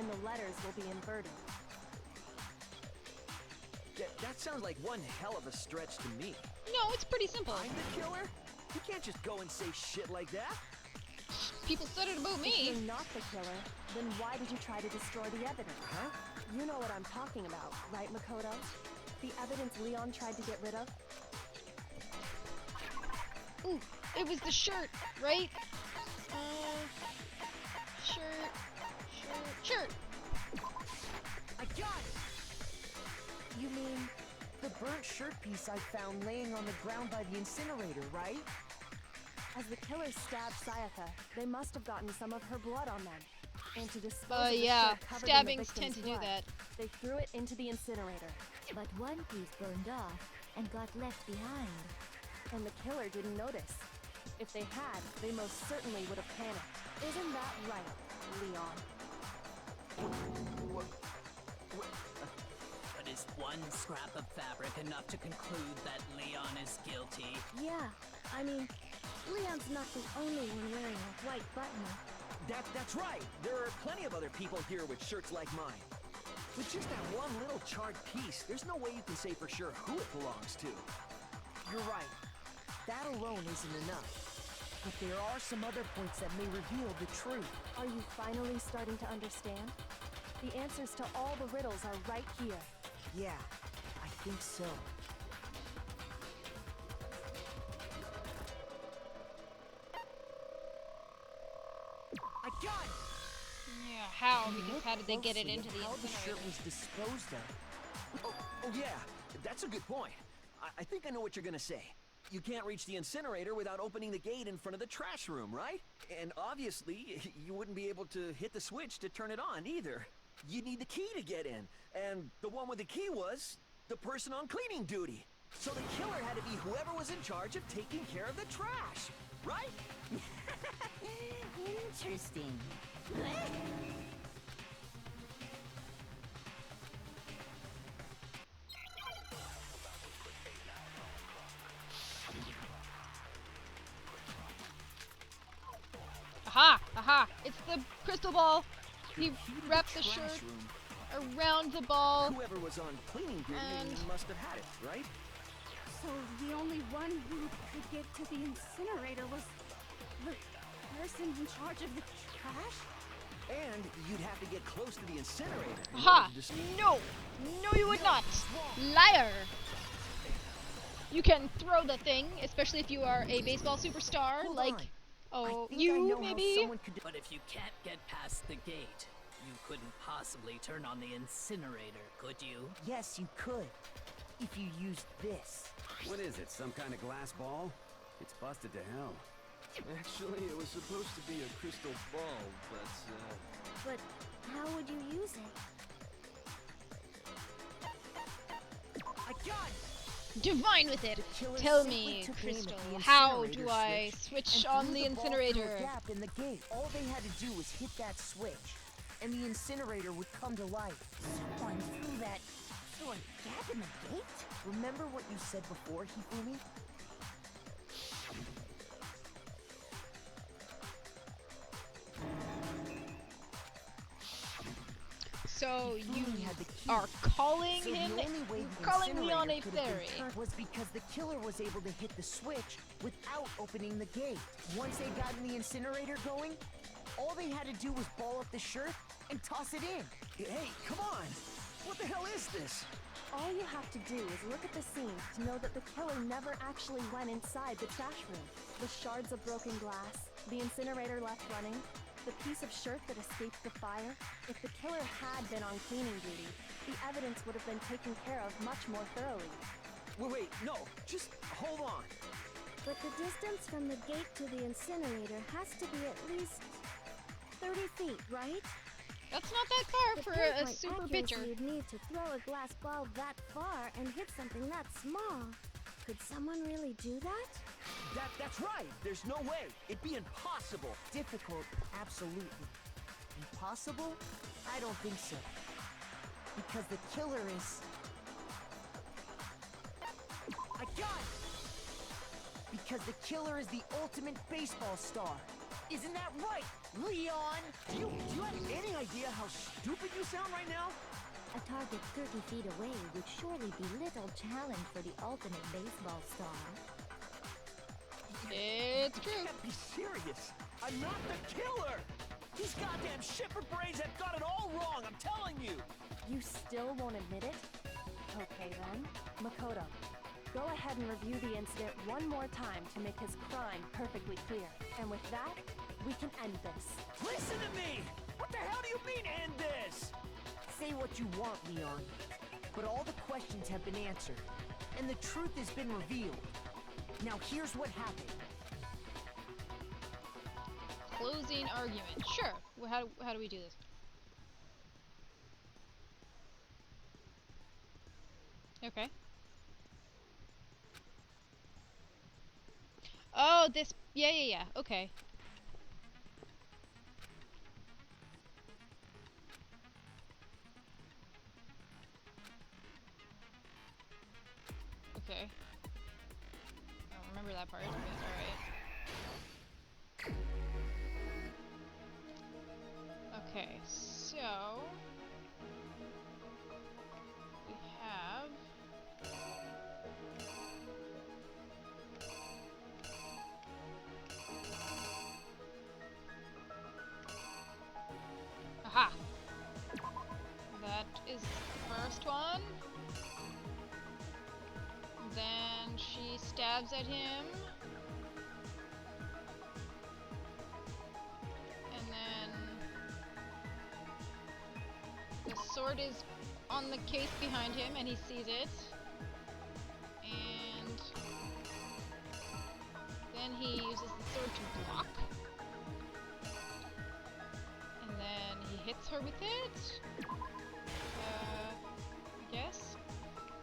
the letters will be inverted. That sounds like one hell of a stretch to me. No, it's pretty simple. I'm the killer? You can't just go and say shit like that. People said it about If me. you're not the killer, then why did you try to destroy the evidence? Huh? You know what I'm talking about, right, Makoto? The evidence Leon tried to get rid of? Ooh, it was the shirt, right? Shirt. I got it! You mean the burnt shirt piece I found laying on the ground by the incinerator, right? As the killers stabbed Sayaka, they must have gotten some of her blood on them. And to dispose of the Yeah, shirt covered in the stabbings victim's tend to do blood, that. they threw it into the incinerator. But one piece burned off and got left behind. And the killer didn't notice. If they had, they most certainly would have panicked. Isn't that right, Leon? But is one scrap of fabric enough to conclude that Leon is guilty? Yeah, I mean, Leon's not the only one wearing a white button. That's right. There are plenty of other people here with shirts like mine. With just that one little charred piece, there's no way you can say for sure who it belongs to. You're right. That alone isn't enough. But there are some other points that may reveal the truth. Are you finally starting to understand? The answers to all the riddles are right here. Yeah, I think so. I got it! Yeah, how? Because Look how did they get it closely into at the how the shirt incinerator? was disposed of. Oh yeah, that's a good point. I think I know what you're gonna say. You can't reach the incinerator without opening the gate in front of the trash room, right? And obviously, you wouldn't be able to hit the switch to turn it on either. You'd need the key to get in, and the one with the key was the person on cleaning duty. So the killer had to be whoever was in charge of taking care of the trash, right? Interesting. Aha! It's the crystal ball. He wrapped the trash shirt room. around the ball. Whoever was on cleaning duty And- must have had it, right? So the only one who could get to the incinerator was the person in charge of the trash? And you'd have to get close to the incinerator. in Aha! order to dis- No! No, you would not! Liar! You can throw the thing, especially if you are a baseball superstar, Hold like, on. oh, I think I you, know maybe? how someone could But if you can't get past the gate, you couldn't possibly turn on the incinerator, could you? Yes, you could. If you used this. What is it, some kind of glass ball? It's busted to hell. Actually, it was supposed to be a crystal ball, but, But how would you use it? I got it! Divine with it! killer Tell simply me, took aim at Crystal, the how incinerator do I switch switch and on threw the ball through incinerator? a gap in the gate. All they had to do was hit that switch, and the incinerator would come to life. Someone threw that through a gap in the gate? Remember what you said before, Hifumi? So you Hifumi had the key. are calling So him, the only way the calling Leon a incinerator could have fairy. been turned was because the killer was able to hit the switch without opening the gate. Once they got the incinerator going, all they had to do was ball up the shirt and toss it in. Hey, come on! What the hell is this? All you have to do is look at the scene to know that the killer never actually went inside the trash room. The shards of broken glass, the incinerator left running, the piece of shirt that escaped the fire. If the killer had been on cleaning duty, the evidence would have been taken care of much more thoroughly. Wait, no, just hold on. But the distance from the gate to the incinerator has to be at least 30 feet, right? That's not that far To for pinpoint a super accuracy, pitcher. you'd need to throw a glass ball that far and hit something that small. Could someone really do that? That's right. There's no way. It'd be impossible. Difficult, absolutely. Impossible? I don't think so. Because the killer is... I got it! Because the killer is the ultimate baseball star. Isn't that right, Leon? Do you have any idea how stupid you sound right now? A target 30 feet away would surely be little challenge for the ultimate baseball star. It's true. You can't be serious. I'm not the killer. These goddamn shipper brains have got it all wrong, I'm telling you. You still won't admit it? Okay then. Makoto, go ahead and review the incident one more time to make his crime perfectly clear. And with that, we can end this. Listen to me! What the hell do you mean, end this? Say what you want, Leon. But all the questions have been answered, and the truth has been revealed. Now here's what happened. Closing argument. Sure. Well, how do we do this? Okay. Oh, this. Yeah. Okay. Okay. I don't remember that part, but alright. Okay, so we have aha! That is the first one. Then she stabs at him. And then the sword is on the case behind him and he sees it. And then he uses the sword to block. And then he hits her with it. I guess.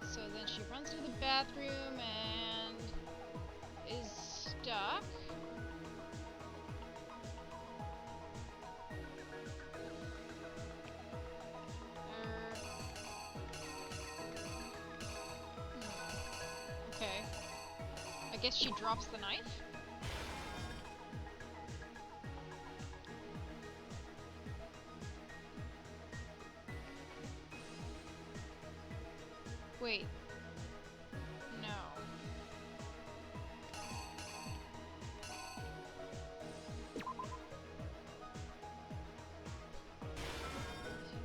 So then she runs to the bathroom and is stuck. Okay. I guess she drops the knife. Wait. No.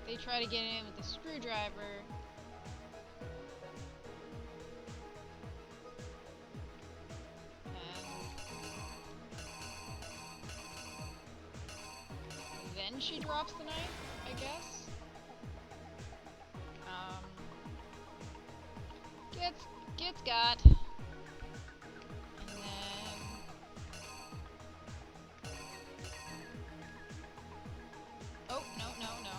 They try to get in with a screwdriver. And then she drops the knife, I guess. Gets got. And then oh, no.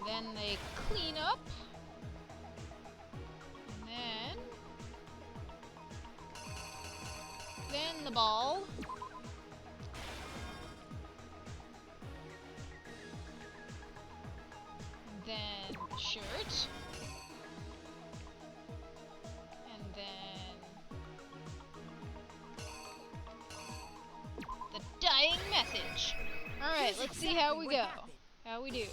Then they clean up. And then the ball. Then the shirt. Dying message. Alright, let's see how we go. How we do.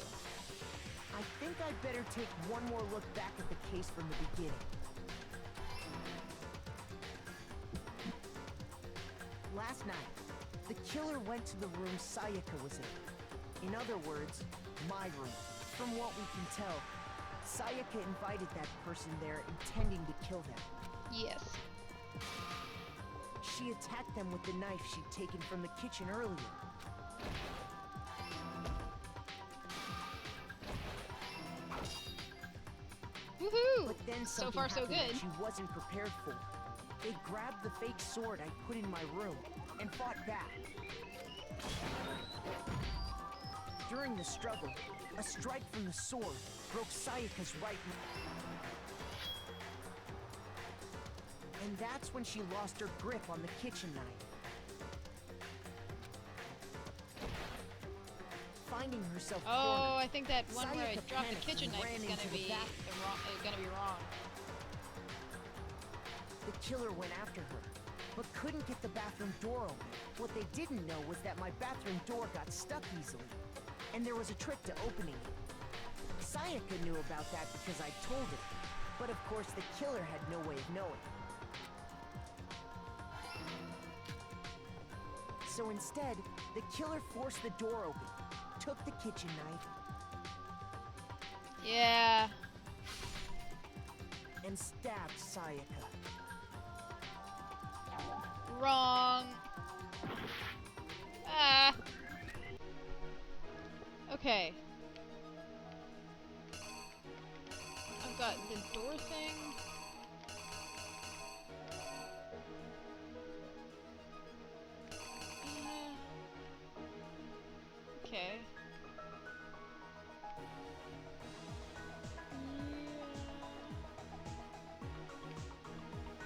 I think I'd better take one more look back at the case from the beginning. Last night, the killer went to the room Sayaka was in. In other words, my room. From what we can tell, Sayaka invited that person there intending to kill them. Yes. She attacked them with the knife she'd taken from the kitchen earlier. Woohoo! But then So far, so something happened good. that she wasn't prepared for. They grabbed the fake sword I put in my room and fought back. During the struggle, a strike from the sword broke Sayaka's right knee. And that's when she lost her grip on the kitchen knife. Finding herself Oh, cornered, I think that one where I Sayaka dropped the panicked kitchen and knife is ran gonna into the be bathroom. wrong. The killer went after her, but couldn't get the bathroom door open. What they didn't know was that my bathroom door got stuck easily, and there was a trick to opening it. Sayaka knew about that because I told her, but of course the killer had no way of knowing. So instead, the killer forced the door open, took the kitchen knife, Yeah. and stabbed Sayaka. Wrong. Ah. Okay. I've got the door thing. Okay.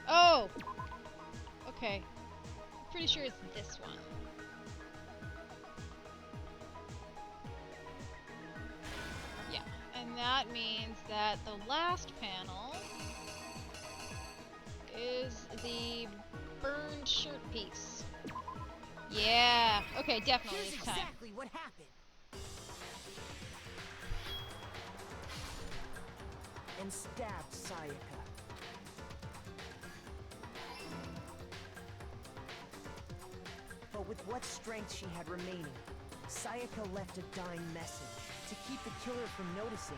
Oh! Okay. Pretty sure it's this one. Yeah, and that means that the last panel is the burned shirt piece. Yeah, okay, definitely Here's this time. exactly what happened. And stabbed Sayaka. But with what strength she had remaining, Sayaka left a dying message. To keep the killer from noticing,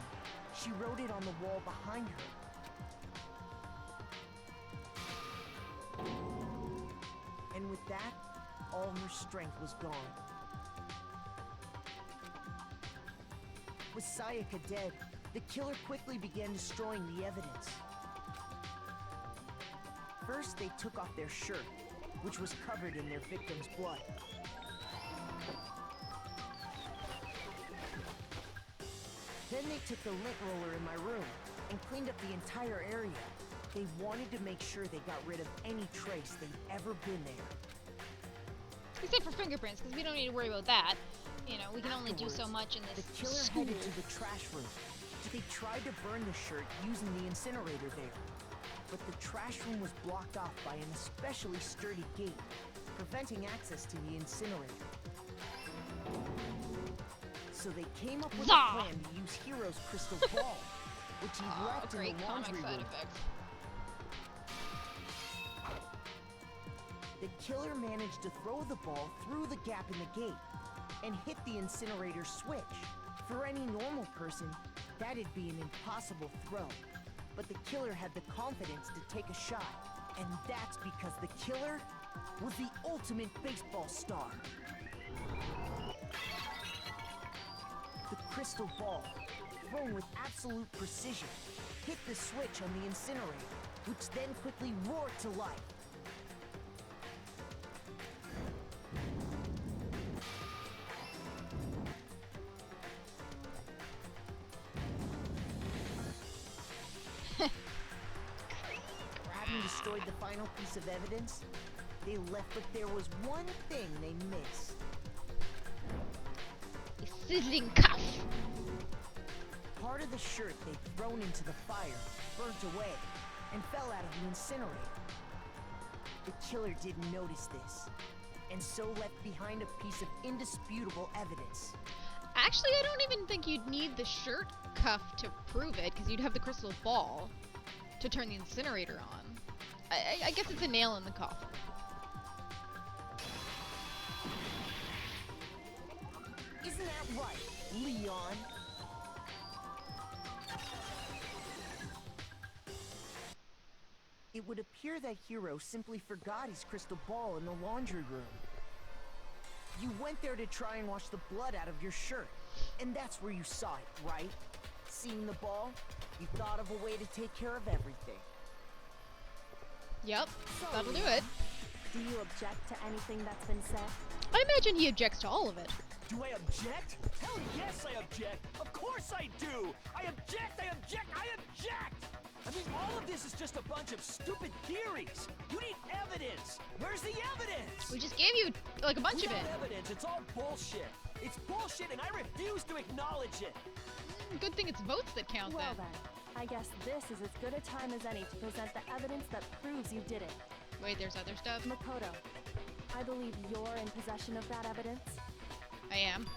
she wrote it on the wall behind her. And with that, all her strength was gone. With Sayaka dead, the killer quickly began destroying the evidence. First, they took off their shirt, which was covered in their victim's blood. Then they took the lint roller in my room and cleaned up the entire area. They wanted to make sure they got rid of any trace they'd ever been there. Except for fingerprints, because we don't need to worry about that. You know, we can only do so Afterwards, much in The this killer school. headed to the trash room. They tried to burn the shirt using the incinerator there, but the trash room was blocked off by an especially sturdy gate, preventing access to the incinerator. So they came up with a Zah! plan to use Hero's crystal ball, which he Aw, left in great the comic laundry side room. effects. The killer managed to throw the ball through the gap in the gate and hit the incinerator switch. For any normal person, that'd be an impossible throw. But the killer had the confidence to take a shot. And that's because the killer was the ultimate baseball star. The crystal ball, thrown with absolute precision, hit the switch on the incinerator, which then quickly roared to life. Having destroyed the final piece of evidence, they left, but there was one thing they missed. A sizzling cuff. Part of the shirt they'd thrown into the fire burnt away and fell out of the incinerator. The killer didn't notice this, and so left behind a piece of indisputable evidence. Actually, I don't even think you'd need the shirt cuff to prove it, because you'd have the crystal ball to turn the incinerator on. I guess it's a nail in the coffin. Isn't that right, Leon? It would appear that Hero simply forgot his crystal ball in the laundry room. You went there to try and wash the blood out of your shirt, and that's where you saw it, right? Seeing the ball, you thought of a way to take care of everything. Yep, So, that'll do Leon, it. Do you object to anything that's been said? I imagine he objects to all of it. Do I object? Hell yes, I object. Of course I do. I object, I object, I object! I mean, all of this is just a bunch of stupid theories. You need evidence. Where's the evidence? We just gave you, like, a bunch of Without it. evidence, it's all bullshit. It's bullshit and I refuse to acknowledge it. Good thing it's votes that count Well then. then, I guess this is as good a time as any to present the evidence that proves you did it. Wait, there's other stuff? Makoto, I believe you're in possession of that evidence. I am.